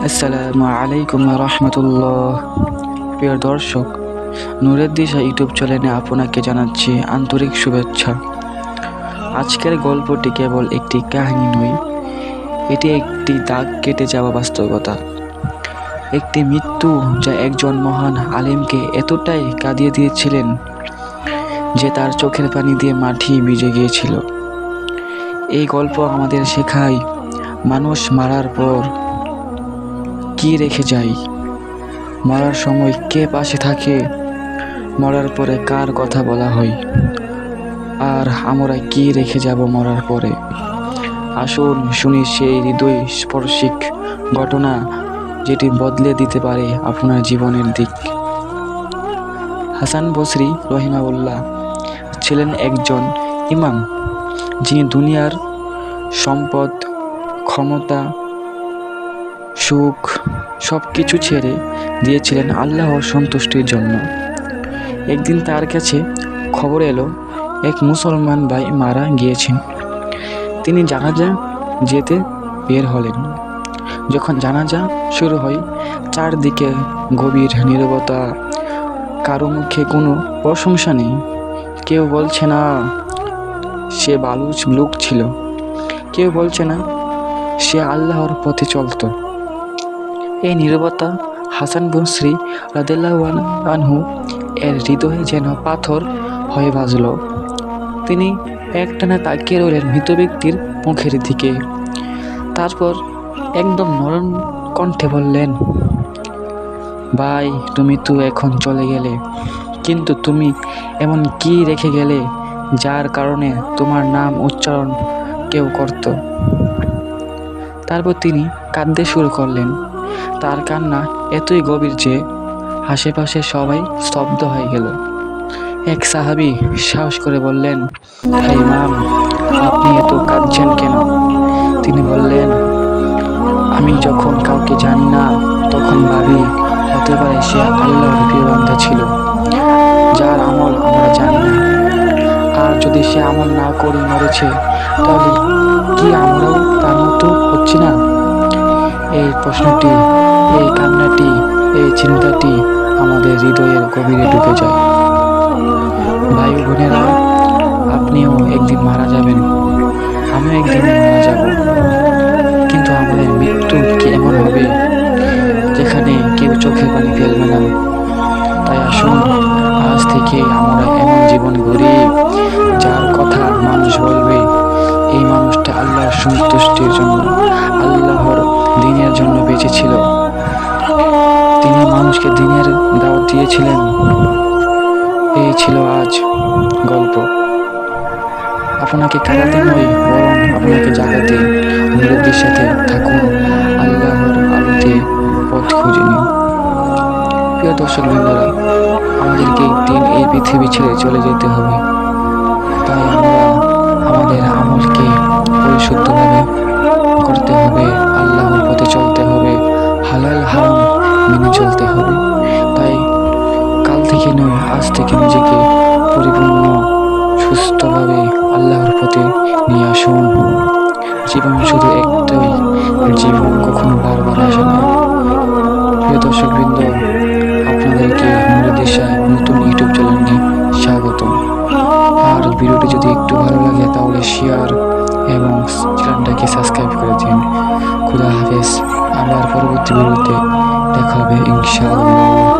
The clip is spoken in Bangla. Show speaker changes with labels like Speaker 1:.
Speaker 1: আসসালামু আলাইকুম রহমতুল্লাহ। প্রিয় দর্শক, নূরের দিশা ইউটিউব চ্যানেলে আপনাকে জানাচ্ছি আন্তরিক শুভেচ্ছা। আজকের গল্পটি কেবল একটি কাহিনী নয়, এটি একটি দাগ কেটে যাওয়া বাস্তবতা, একটি মৃত্যু যা একজন মহান আলেমকে এতটাই কাঁদিয়ে দিয়েছিলেন যে তার চোখের পানি দিয়ে মাটি ভিজে গিয়েছিল। এই গল্প আমাদের শেখায়, মানুষ মারার পর কি রেখে যায়, মরার সময় কে পাশে থাকে, মরার পরে কার কথা বলা হয়, আর আমরা কি রেখে যাব মরার পরে। আসুন শুনি সেই হৃদয় স্পর্শিক ঘটনা যেটি বদলে দিতে পারে আপনার জীবনের দিক। হাসান বসরি রহিমাহুল্লাহ ছিলেন একজন ইমাম, যিনি দুনিয়ার সম্পদ, ক্ষমতা, সুখ সব কিছু ছেড়ে দিয়েছিলেন আল্লাহর সন্তুষ্টির জন্য। একদিন তার কাছে খবর এলো, এক মুসলমান ভাই মারা গিয়েছেন। তিনি জানাজা যেতে বের হলেন। যখন জানাজা শুরু হয়, চারদিকে গভীর নীরবতা, কারো মুখে কোনো প্রশংসা নেই। কেউ বলছে না সে ভালো লোক ছিল, কেউ বলছে না সে আল্লাহর পথে চলত। এই নীরবতা হাসান বসরি রাদিয়াল্লাহু আনহু এর হৃদয়ে যেন পাথর হয়ে বাজল। তিনি একটানা তাকিয়ে রইলেন মৃত ব্যক্তির মুখের দিকে। তারপর একদম নরম কণ্ঠে বললেন, ভাই, তুমি তো এখন চলে গেলে, কিন্তু তুমি এমন কি রেখে গেলে যার কারণে তোমার নাম উচ্চারণ কেউ করত। তারপর তিনি কাঁদতে শুরু করলেন। তার কান্না এতই গভীর যে আশেপাশে সবাই স্তব্ধ হয়ে গেল। এক সাহাবী সাহস করে বললেন, হে ইমাম, আপনি এত কাঁদছেন কেন? তিনি বললেন, আমি যখন কাউকে জানি না তখন ভাবি হতে পারে সে আল্লাহর প্রিয় বান্দা ছিল, যার আমল আমরা জানি না। আর যদি সে আমল না করে মরেছে, তাহলে কি আমরাও তার মতো হচ্ছি না? এই প্রশ্নটি, এই কান্নাটি, এই চিন্তাটি আমাদের হৃদয়ের গভীরে ঢুকে যায়। ভাই বোনেরা, আপনিও একদিন মারা যাবেন, আমিও একদিন মারা যাব, কিন্তু আমাদের মৃত্যু কি এমন হবে যেখানে কেউ চোখের পানি ফেলবে না? তাই আসুন আজ থেকে আমরা এমন জীবন গড়ি যার কথা মানুষ বলবে এই মানুষটা আল্লাহর সন্তুষ্টির জন্য, আল্লাহর দ্বীনের জন্য বেঁচে ছিল। তিনি মানুষকে দ্বীনের দাওয়াত দিয়েছিলেন। এই ছিল আজ গল্প। আপনাকে কাঁদাতে নয়, বরং আপনাকে জাগাতে। নূরের সাথে থাকুন, আল্লাহর আলোতে পথ খুঁজে নিন। প্রিয় দর্শক বৃন্দরা, আমাদেরকে একদিন এই পৃথিবী ছেড়ে চলে যেতে হবে। তাই আমরা আমাদের আমলকে পরিশুদ্ধভাবে করতে হবে, আল্লাহর পথে চলতে হবে, হালাল হারাম মেনে চলতে হবে। তাই কাল থেকে নয়, আজ থেকে নিজেকে পরিপূর্ণ সুস্থভাবে আল্লাহর পথে নিয়ে আসুন। জীবন শুধু একটাই, জীবন কখনো বারবার আসে না। প্রিয় দর্শকবৃন্দ, আপনাদেরকে নূরের দিশায় নতুন ইউটিউব চ্যানেলে স্বাগতম। আর ভিডিওটি যদি একটু ভালো লাগে তাহলে শেয়ার এবং চ্যানেলটাকে সাবস্ক্রাইব করে দিন। খুদা হাফেজ। আবার পরবর্তী ভিডিওতে দেখা হবে ইনশাআল্লাহ।